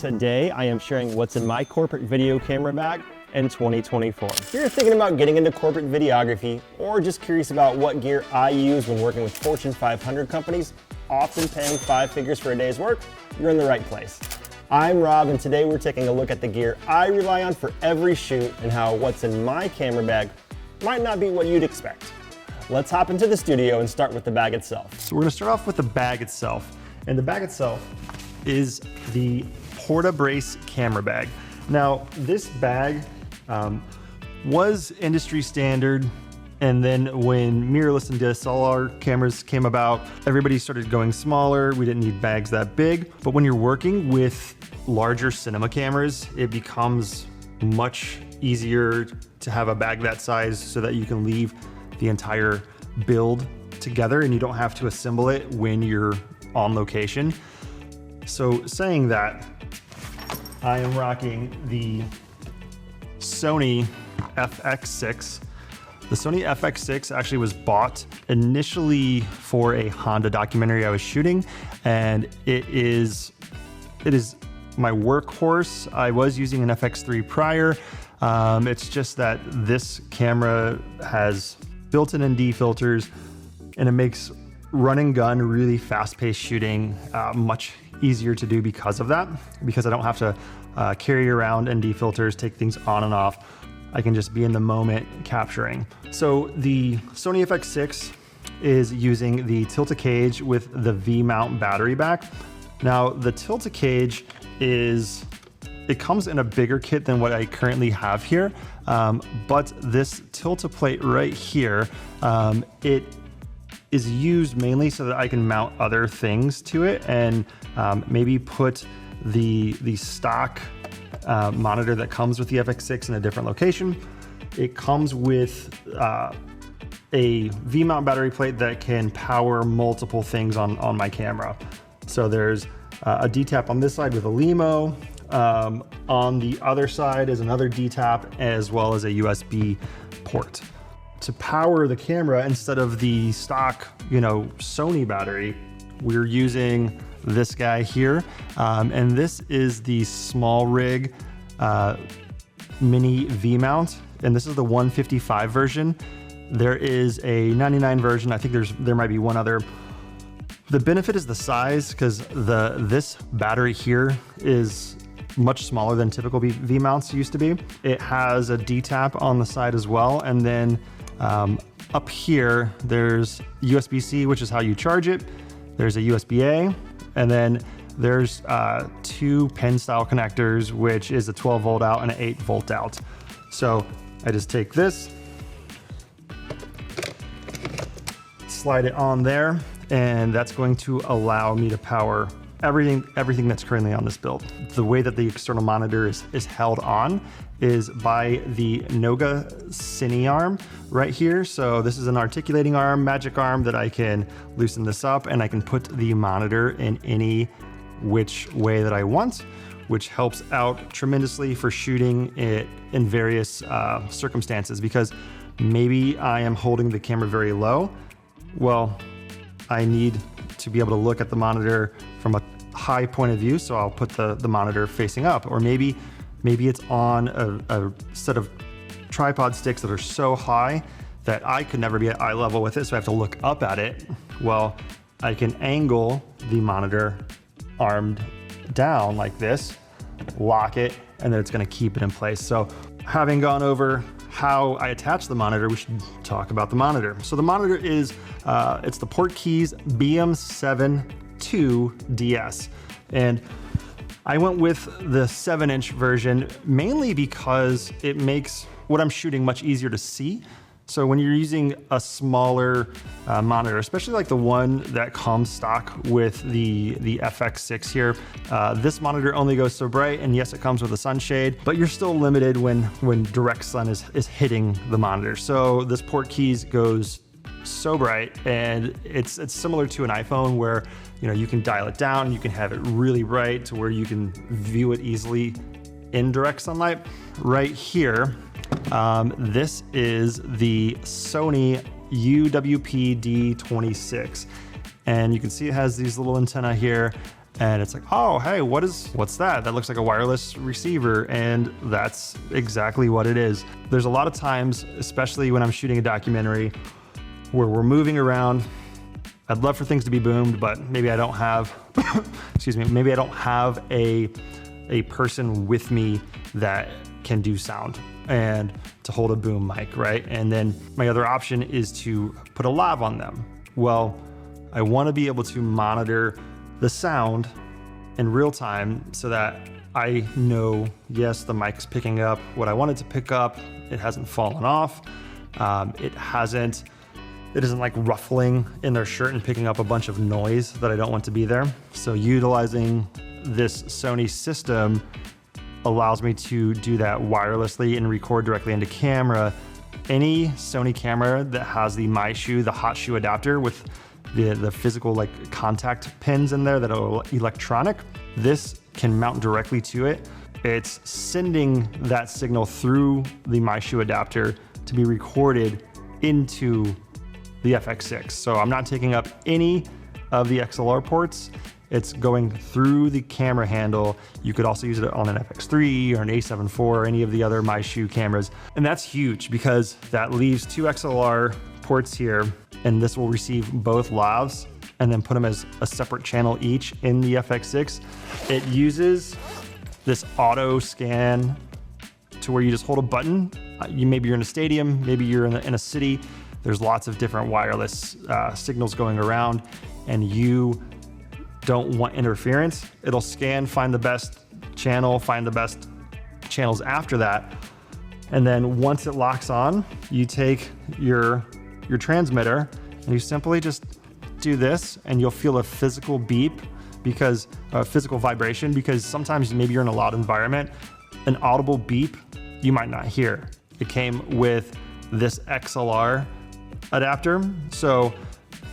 Today, I am sharing what's in my corporate video camera bag in 2024. If you're thinking about getting into corporate videography or just curious about what gear I use when working with Fortune 500 companies, often paying 5 figures for a day's work, you're in the right place. I'm Rob, and today we're taking a look at the gear I rely on for every shoot and how what's in my camera bag might not be what you'd expect. Let's hop into the studio and start with the bag itself. So we're gonna start off with the bag itself. And the bag itself is the Porta-Brace camera bag. Now, this bag was industry standard, and then when mirrorless and DSLR cameras came about, everybody started going smaller. We didn't need bags that big. But when you're working with larger cinema cameras, it becomes much easier to have a bag that size so that you can leave the entire build together and you don't have to assemble it when you're on location. So saying that, I am rocking the Sony FX6. The Sony FX6 actually was bought initially for a Honda documentary I was shooting, and it is my workhorse. I was using an FX3 prior. It's just that this camera has built-in ND filters, and it makes run and gun, really fast-paced shooting much easier to do because of that, because I don't have to carry around ND filters, take things on and off. I can just be in the moment capturing. So the Sony FX6 is using the Tilt-A-Cage with the V-mount battery back. Now the Tilt-A-Cage it comes in a bigger kit than what I currently have here, but this Tilt-A-Plate right here, it is used mainly so that I can mount other things to it and maybe put the stock monitor that comes with the FX6 in a different location. It comes with a V-mount battery plate that can power multiple things on my camera. So there's a D-tap on this side with a LEMO. On the other side is another D-tap as well as a USB port. To power the camera, instead of the stock, Sony battery, we're using this guy here. And this is the small rig mini V-mount, and this is the 155 version. There is a 99 version. I think there might be one other. The benefit is the size, because this battery here is much smaller than typical V-mounts used to be. It has a D-tap on the side as well, and then up here, there's USB-C, which is how you charge it. There's a USB-A, and then there's 2 pen style connectors, which is a 12 volt out and an 8 volt out. So I just take this, slide it on there, and that's going to allow me to power everything that's currently on this build. The way that the external monitor is held on is by the Noga Cine arm right here. So this is an articulating arm, magic arm, that I can loosen this up and I can put the monitor in any which way that I want, which helps out tremendously for shooting it in various circumstances, because maybe I am holding the camera very low. Well, I need to be able to look at the monitor from a high point of view, so I'll put the monitor facing up. Or maybe it's on a set of tripod sticks that are so high that I could never be at eye level with it, so I have to look up at it. Well, I can angle the monitor armed down like this, lock it, and then it's gonna keep it in place. So having gone over how I attach the monitor, we should talk about the monitor. So the monitor is, it's the Portkeys BM7 II DS. And I went with the 7-inch version mainly because it makes what I'm shooting much easier to see. So when you're using a smaller monitor, especially like the one that comes stock with the FX6 here, this monitor only goes so bright, and yes, it comes with a sunshade, but you're still limited when direct sun is hitting the monitor. So this Portkeys goes so bright, and it's similar to an iPhone where you can dial it down, you can have it really bright to where you can view it easily in direct sunlight. Right here, this is the Sony UWP-D26, and you can see it has these little antenna here, and it's like, oh, hey, what's that? That looks like a wireless receiver, and that's exactly what it is. There's a lot of times, especially when I'm shooting a documentary, where we're moving around. I'd love for things to be boomed, but maybe I don't have, excuse me, maybe I don't have a person with me that can do sound and to hold a boom mic, right? And then my other option is to put a lav on them. Well, I want to be able to monitor the sound in real time so that I know, yes, the mic's picking up what I want it to pick up. It hasn't fallen off. It isn't like ruffling in their shirt and picking up a bunch of noise that I don't want to be there. So utilizing this Sony system allows me to do that wirelessly and record directly into camera. Any Sony camera that has the MyShoe, the hot shoe adapter with the physical like contact pins in there that are electronic, this can mount directly to it. It's sending that signal through the MyShoe adapter to be recorded into the FX6. So I'm not taking up any of the XLR ports. It's going through the camera handle. You could also use it on an FX3 or an A7 IV or any of the other MyShoe cameras. And that's huge because that leaves 2 XLR ports here, and this will receive both lavs and then put them as a separate channel each in the FX6. It uses this auto scan to where you just hold a button. Maybe you're in a stadium, maybe you're in a city. There's lots of different wireless signals going around, and you don't want interference. It'll scan, find the best channel, find the best channels after that. And then once it locks on, you take your transmitter and you simply just do this, and you'll feel a physical beep because physical vibration, because sometimes maybe you're in a loud environment, an audible beep you might not hear. It came with this XLR adapter. So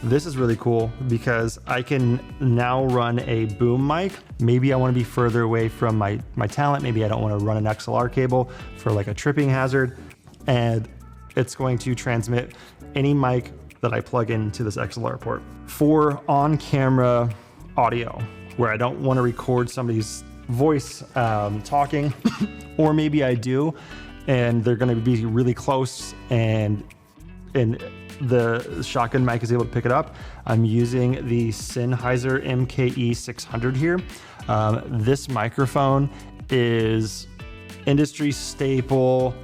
this is really cool because I can now run a boom mic. Maybe I want to be further away from my talent. Maybe I don't want to run an XLR cable for like a tripping hazard. And it's going to transmit any mic that I plug into this XLR port. For on-camera audio, where I don't want to record somebody's voice talking, or maybe I do, and they're going to be really close and the shotgun mic is able to pick it up. I'm using the Sennheiser MKE 600 here. This microphone is industry staple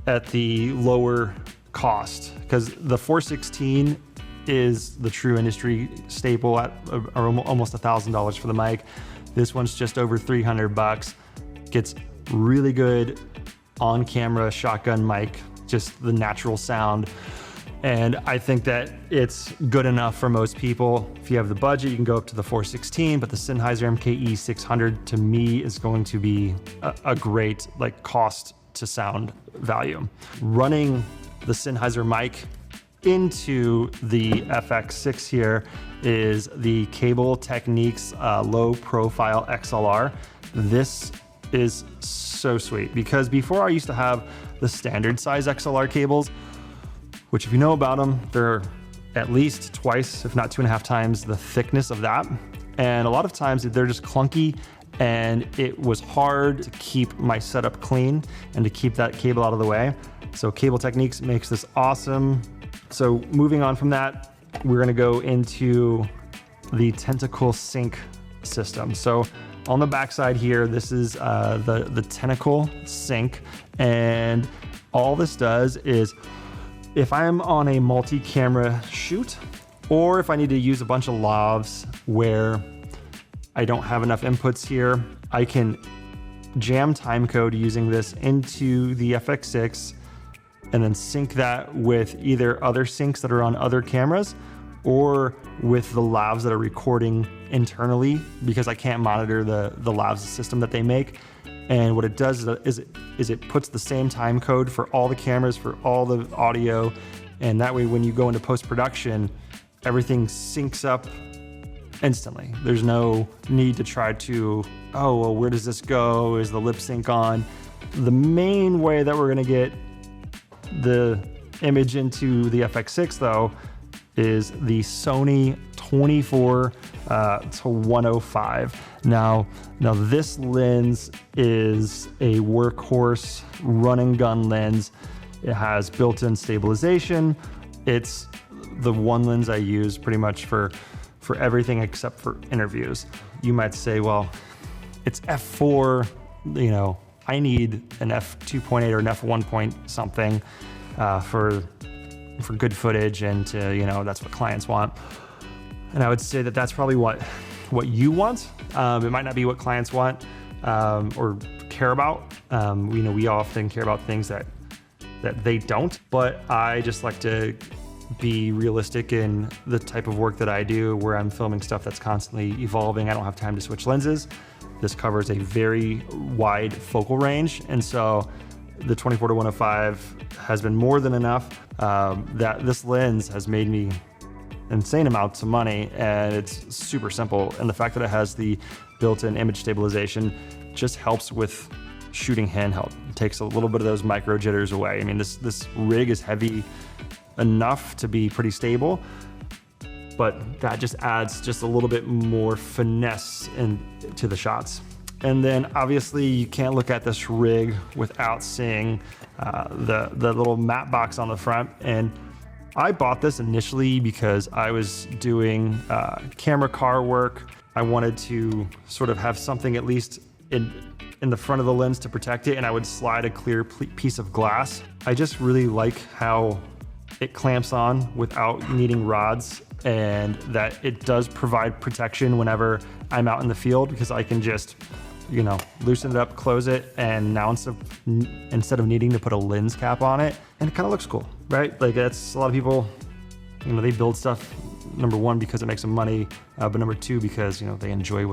at the lower cost because the 416 is the true industry staple at almost $1,000 for the mic. This one's just over 300 bucks. Gets really good on-camera shotgun mic, just the natural sound. And I think that it's good enough for most people. If you have the budget, you can go up to the 416, but the Sennheiser MKE 600 to me is going to be a great like cost to sound value. Running the Sennheiser mic into the FX6 here is the Cable Techniques low profile XLR. This is so sweet because before I used to have the standard size XLR cables, which if you know about them, they're at least twice, if not 2.5 times the thickness of that. And a lot of times they're just clunky, and it was hard to keep my setup clean and to keep that cable out of the way. So Cable Techniques makes this awesome. So moving on from that, we're gonna go into the Tentacle Sync system. So on the backside here, this is the Tentacle Sync, and all this does is, if I'm on a multi-camera shoot, or if I need to use a bunch of lavs where I don't have enough inputs here, I can jam timecode using this into the FX6 and then sync that with either other syncs that are on other cameras or with the lavs that are recording internally, because I can't monitor the lavs system that they make. And what it does is it puts the same time code for all the cameras, for all the audio. And that way, when you go into post-production, everything syncs up instantly. There's no need to try to, oh, well, where does this go? Is the lip sync on? The main way that we're gonna get the image into the FX6 though, is the Sony 24 to 105. Now this lens is a workhorse run and gun lens. It has built-in stabilization. It's the one lens I use pretty much for everything except for interviews. You might say, well, it's f4, you know, I need an f2.8 or an f1 point something for good footage, and to, you know, that's what clients want. And I would say that that's probably what you want. It might not be what clients want or care about. You know, we often care about things that they don't, but I just like to be realistic in the type of work that I do, where I'm filming stuff that's constantly evolving. I don't have time to switch lenses. This covers a very wide focal range, and so the 24 to 105 has been more than enough. That this lens has made me insane amounts of money, and it's super simple. And the fact that it has the built-in image stabilization just helps with shooting handheld. It takes a little bit of those micro jitters away. I mean, this rig is heavy enough to be pretty stable, but that just adds just a little bit more finesse to the shots. And then obviously you can't look at this rig without seeing the little matte box on the front. And I bought this initially because I was doing camera car work. I wanted to sort of have something at least in the front of the lens to protect it, and I would slide a clear piece of glass. I just really like how it clamps on without needing rods, and that it does provide protection whenever I'm out in the field, because I can just, you know, loosen it up, close it, and now instead of needing to put a lens cap on it, and it kind of looks cool, right? Like, that's a lot of people, you know, they build stuff, number one, because it makes them money, but number two, because, you know, they enjoy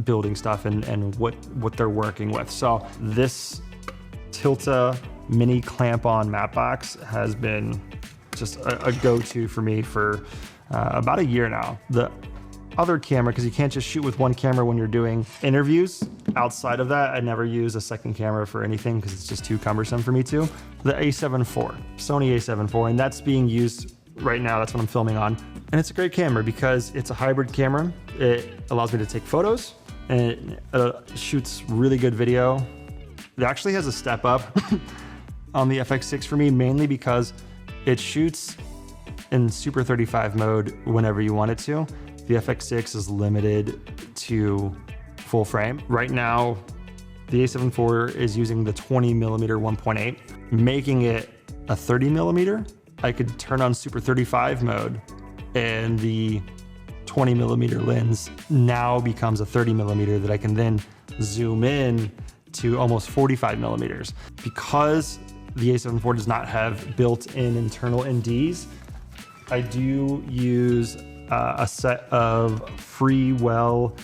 building stuff and what they're working with. So this Tilta mini clamp-on matte box has been just a go-to for me for about a year now. The other camera, because you can't just shoot with one camera when you're doing interviews. Outside of that, I never use a second camera for anything because it's just too cumbersome for me to. The A7 IV, Sony A7 IV, and that's being used right now. That's what I'm filming on. And it's a great camera because it's a hybrid camera. It allows me to take photos, and it shoots really good video. It actually has a step up on the FX6 for me, mainly because it shoots in Super 35 mode whenever you want it to. The FX6 is limited to full frame. Right now, the A7 IV is using the 20mm 1.8, making it a 30mm. I could turn on Super 35 mode, and the 20mm lens now becomes a 30mm that I can then zoom in to almost 45mm. Because the A7 IV does not have built-in internal NDs, I do use a set of Freewell.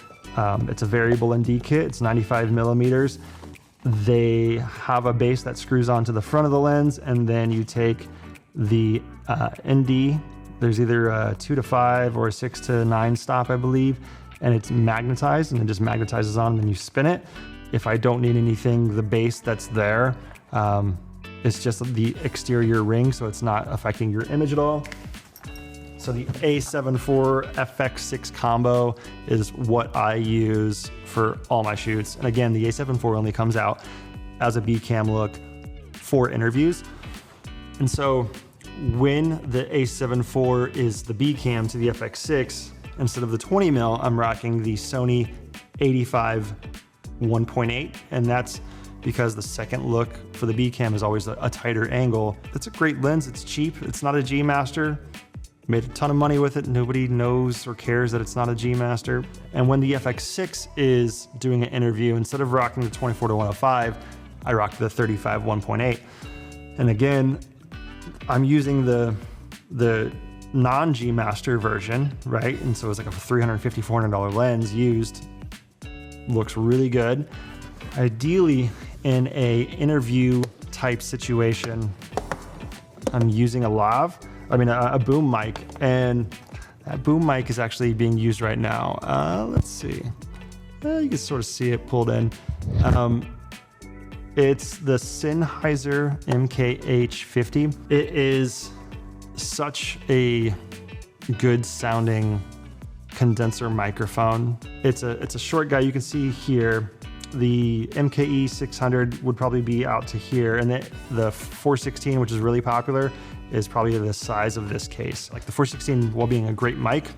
It's a variable ND kit. It's 95mm. They have a base that screws onto the front of the lens, and then you take the ND. There's either a 2 to 5 or a 6 to 9 stop, I believe, and it's magnetized, and it just magnetizes on, and then you spin it. If I don't need anything, the base that's there, it's just the exterior ring, so it's not affecting your image at all. So the A7 IV FX6 combo is what I use for all my shoots. And again, the A7 IV only comes out as a B cam look for interviews. And so when the A7 IV is the B cam to the FX6, instead of the 20mm, I'm rocking the Sony 85 1.8, and that's because the second look for the B cam is always a tighter angle. It's a great lens. It's cheap. It's not a G Master. Made a ton of money with it. Nobody knows or cares that it's not a G Master. And when the FX6 is doing an interview, instead of rocking the 24 to 105, I rock the 35 1.8. And again, I'm using the non-G Master version, right? And so it's like a $350, $400 lens used. Looks really good. Ideally, in a interview type situation, I'm using a boom mic, and that boom mic is actually being used right now. Let's see. You can sort of see it pulled in. It's the Sennheiser MKH50. It is such a good sounding condenser microphone. It's a short guy. You can see here, the MKE 600 would probably be out to here, and the 416, which is really popular, is probably the size of this case. Like the 416, while being a great mic,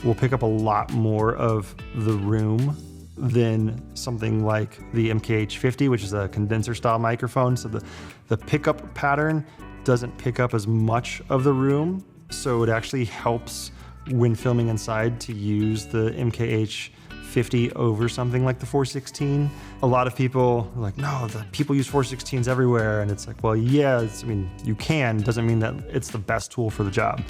will pick up a lot more of the room than something like the MKH50, which is a condenser style microphone. So the pickup pattern doesn't pick up as much of the room. So it actually helps when filming inside to use the MKH50 over something like the 416. A lot of people are like, no, the people use 416s everywhere. And it's like, well, yeah, I mean, you can, doesn't mean that it's the best tool for the job.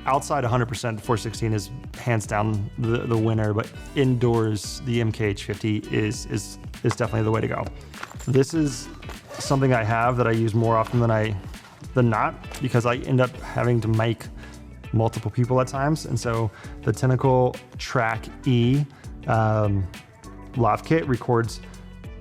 Outside 100%, 416 is hands down the winner, but indoors, the MKH50 is definitely the way to go. This is something I have that I use more often than not, because I end up having to mic multiple people at times. And so the Tentacle Track E lav kit records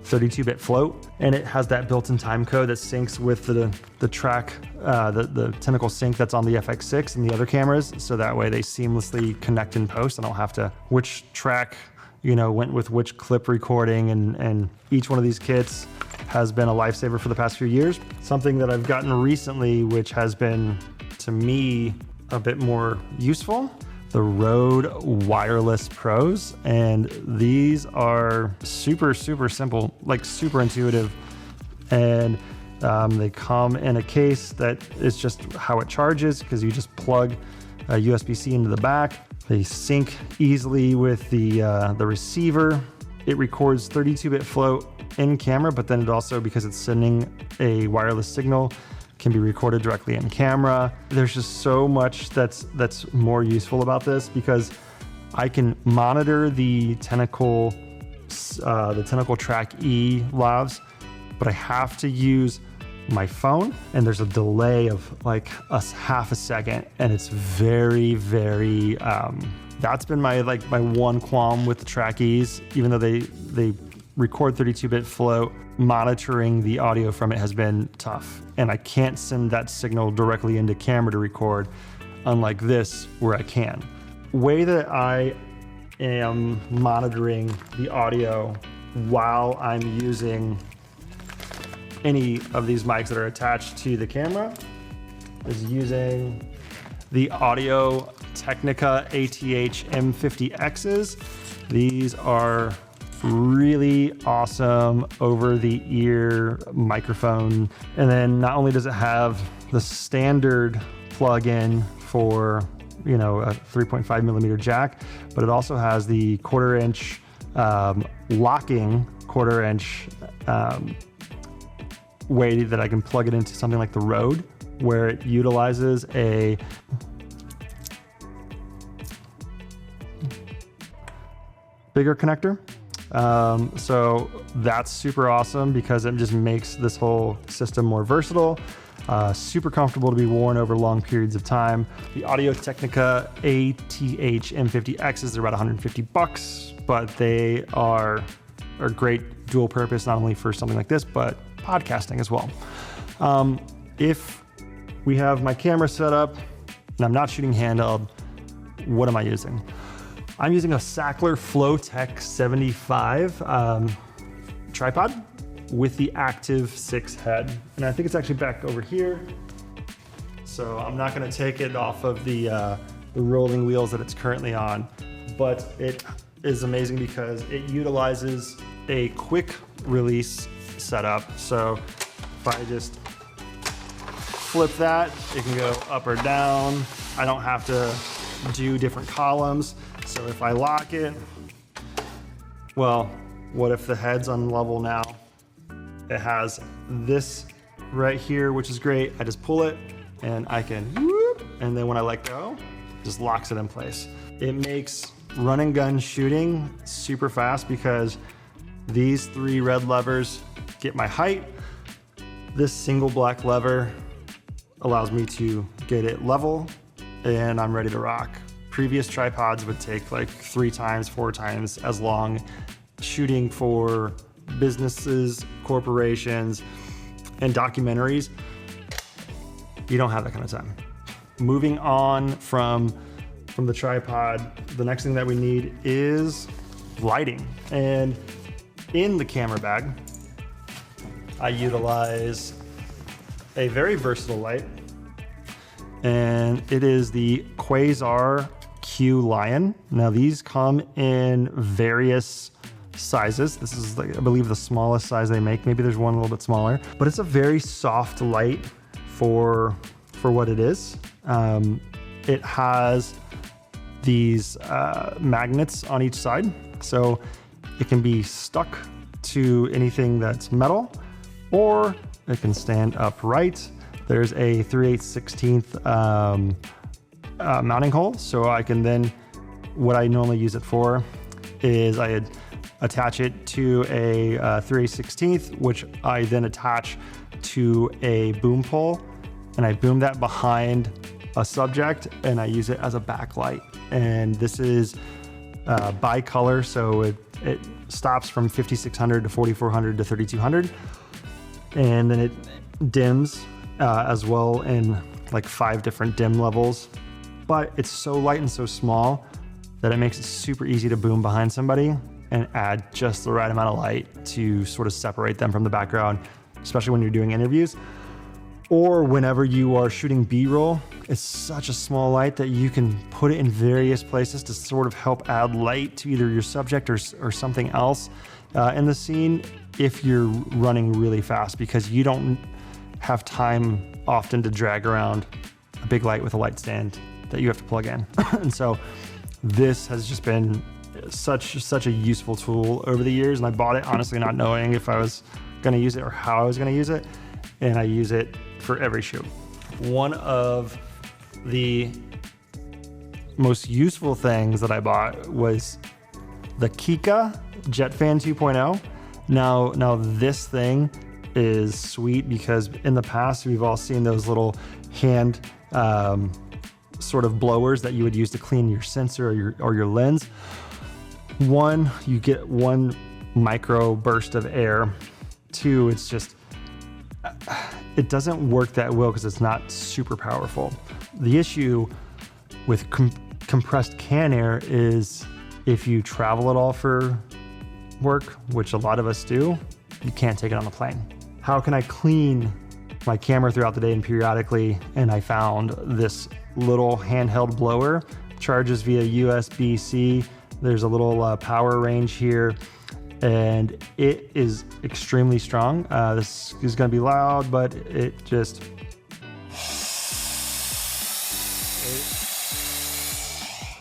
32-bit float, and it has that built-in time code that syncs with the track, the Tentacle sync that's on the FX6 and the other cameras, so that way they seamlessly connect in post. I don't have to, which track, went with which clip recording, and each one of these kits has been a lifesaver for the past few years. Something that I've gotten recently, which has been, to me, a bit more useful, the Rode Wireless Pros, and these are super simple, like super intuitive, and they come in a case that is just how it charges, because you just plug a USB-C into the back. They sync easily with the receiver. It records 32-bit float in camera, but then it also, because it's sending a wireless signal, can be recorded directly in camera. There's just so much that's more useful about this, because I can monitor the Tentacle Track E lavs, but I have to use my phone, and there's a delay of like half a second, and it's very that's been my one qualm with the Track E's. Even though they record 32-bit float, monitoring the audio from it has been tough, and I can't send that signal directly into camera to record, unlike this where I can. Way that I am monitoring the audio while I'm using any of these mics that are attached to the camera is using the Audio Technica ATH M50Xs. These are really awesome over-the-ear microphone. And then not only does it have the standard plug-in for, a 3.5 millimeter jack, but it also has the 1/4 inch locking 1/4 inch way that I can plug it into something like the Rode, where it utilizes a bigger connector. So that's super awesome, because it just makes this whole system more versatile, super comfortable to be worn over long periods of time. The Audio Technica ATH M50Xs, they're about $150, but they are great dual purpose, not only for something like this, but podcasting as well. If we have my camera set up and I'm not shooting handheld, what am I using? I'm using a Sackler Flowtech 75 tripod with the Active 6 head. And I think it's actually back over here. So I'm not gonna take it off of the rolling wheels that it's currently on, but it is amazing because it utilizes a quick release setup. So if I just flip that, it can go up or down. I don't have to do different columns. So if I lock it, well, what if the head's on level now? It has this right here, which is great. I just pull it and I can whoop, and then when I let go, it just locks it in place. It makes run and gun shooting super fast because these 3 red levers get my height. This single black lever allows me to get it level, and I'm ready to rock. Previous tripods would take like 3 times, 4 times as long shooting for businesses, corporations, and documentaries. You don't have that kind of time. Moving on from from the tripod, the next thing that we need is lighting. And in the camera bag, I utilize a very versatile light, and it is the Quasar Q Lion. Now these come in various sizes. This is, like, I believe, the smallest size they make. Maybe there's one a little bit smaller, but it's a very soft light for what it is. It has these magnets on each side, so it can be stuck to anything that's metal, or it can stand upright. There's a 3/8/16 mounting hole, so I can then, what I normally use it for is I attach it to a 3/8/16, which I then attach to a boom pole, and I boom that behind a subject, and I use it as a backlight. And this is bi-color, so it stops from 5600 to 4400 to 3200, and then it dims as well in like 5 different dim levels. But it's so light and so small that it makes it super easy to boom behind somebody and add just the right amount of light to sort of separate them from the background, especially when you're doing interviews or whenever you are shooting B-roll. It's such a small light that you can put it in various places to sort of help add light to either your subject or something else in the scene if you're running really fast, because you don't have time often to drag around a big light with a light stand that you have to plug in. And so this has just been such a useful tool over the years, and I bought it honestly not knowing if I was going to use it or how I was going to use it, and I use it for every shoot. One of the most useful things that I bought was the Kika Jet Fan 2.0. Now this thing is sweet because in the past we've all seen those little hand sort of blowers that you would use to clean your sensor or your lens. One, you get one micro burst of air. Two, it's just, it doesn't work that well because it's not super powerful. The issue with compressed can air is if you travel at all for work, which a lot of us do, you can't take it on the plane. How can I clean my camera throughout the day and periodically? And I found this little handheld blower, charges via USB-C. There's a little power range here, and it is extremely strong. This is going to be loud, but it just,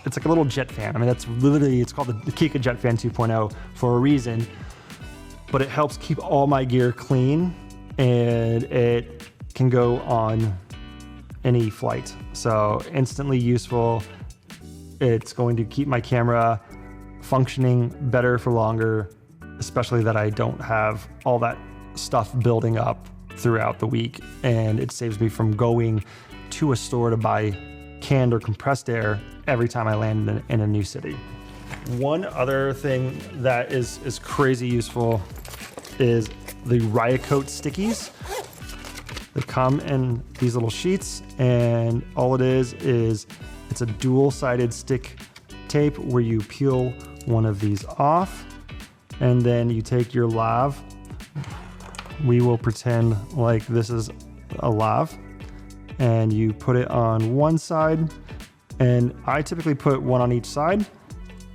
it's like a little jet fan. I mean, that's literally, it's called the Kika Jet Fan 2.0 for a reason, but it helps keep all my gear clean, and it can go on any flight. So instantly useful. It's going to keep my camera functioning better for longer, especially that I don't have all that stuff building up throughout the week. And it saves me from going to a store to buy canned or compressed air every time I land in a new city. One other thing that is crazy useful is the Riot Coat stickies. They come in these little sheets, and all it is it's a dual-sided stick tape where you peel one of these off, and then you take your lav. We will pretend like this is a lav, and you put it on one side, and I typically put one on each side.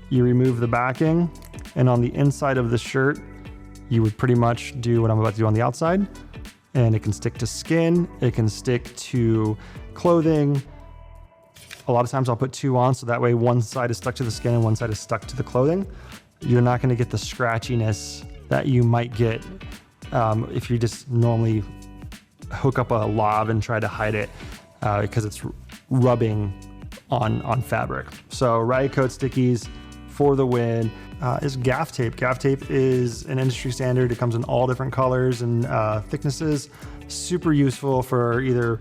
You remove the backing, and on the inside of the shirt, you would pretty much do what I'm about to do on the outside. And it can stick to skin, it can stick to clothing. A lot of times I'll put two on, so that way one side is stuck to the skin and one side is stuck to the clothing. You're not gonna get the scratchiness that you might get if you just normally hook up a lav and try to hide it because it's rubbing on fabric. So Riot Coat stickies for the win. Is gaff tape. Gaff tape is an industry standard. It comes in all different colors and thicknesses. Super useful for either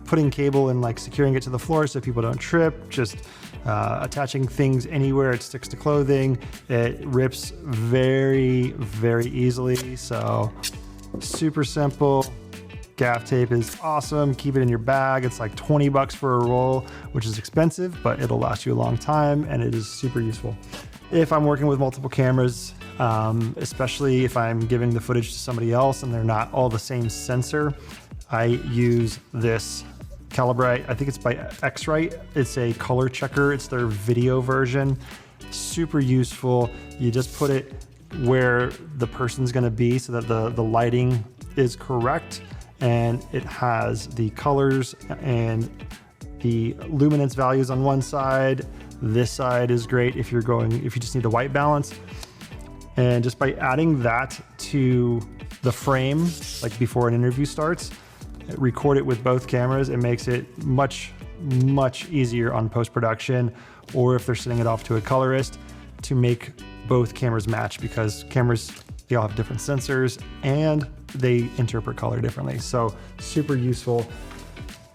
putting cable and like securing it to the floor so people don't trip, just attaching things anywhere it sticks to clothing. It rips very, very easily. So super simple. gaff tape is awesome. Keep it in your bag. It's like 20 bucks for a roll, which is expensive, but it'll last you a long time and it is super useful. If I'm working with multiple cameras, especially if I'm giving the footage to somebody else and they're not all the same sensor, I use this Calibrite. I think it's by X-Rite. It's a color checker. It's their video version. Super useful. You just put it where the person's gonna be so that the lighting is correct, and it has the colors and the luminance values on one side. This side is great if you just need a white balance. And just by adding that to the frame, like before an interview starts, record it with both cameras, it makes it much easier on post-production, or if they're sending it off to a colorist, to make both cameras match, because cameras, they all have different sensors and they interpret color differently. So super useful.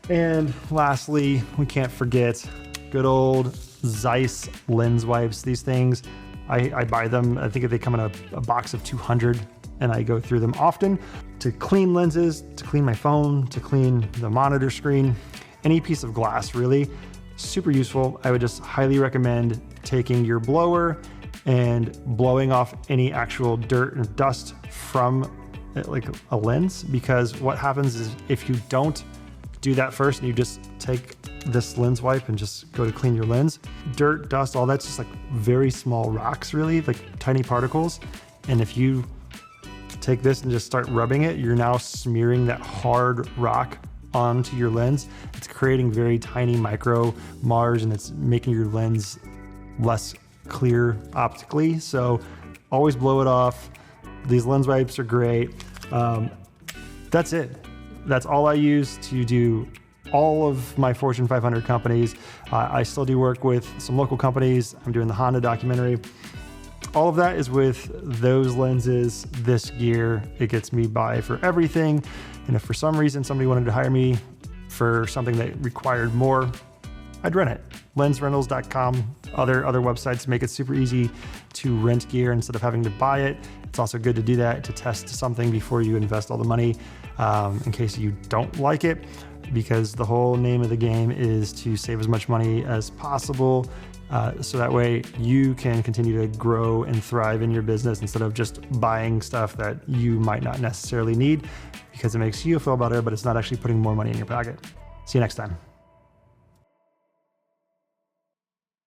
And lastly, we can't forget good old Zeiss lens wipes. These things, I buy them. I think they come in a box of 200, and I go through them often to clean lenses, to clean my phone, to clean the monitor screen, any piece of glass, really. Super useful. I would just highly recommend taking your blower and blowing off any actual dirt and dust from like a lens, because what happens is if you don't do that first and you just take this lens wipe and just go to clean your lens, dirt, dust, all that's just like very small rocks, really, like tiny particles. And if you take this and just start rubbing it, you're now smearing that hard rock onto your lens. It's creating very tiny micro Mars, and it's making your lens less clear optically. So always blow it off. These lens wipes are great. That's it. That's all I use to do all of my Fortune 500 companies. I still do work with some local companies. I'm doing the Honda documentary. All of that is with those lenses, this gear. It gets me by for everything. And if for some reason somebody wanted to hire me for something that required more, I'd rent it. Lensrentals.com, other websites make it super easy to rent gear instead of having to buy it. It's also good to do that, to test something before you invest all the money, in case you don't like it, because the whole name of the game is to save as much money as possible, so that way you can continue to grow and thrive in your business instead of just buying stuff that you might not necessarily need, because it makes you feel better, but it's not actually putting more money in your pocket. See you next time.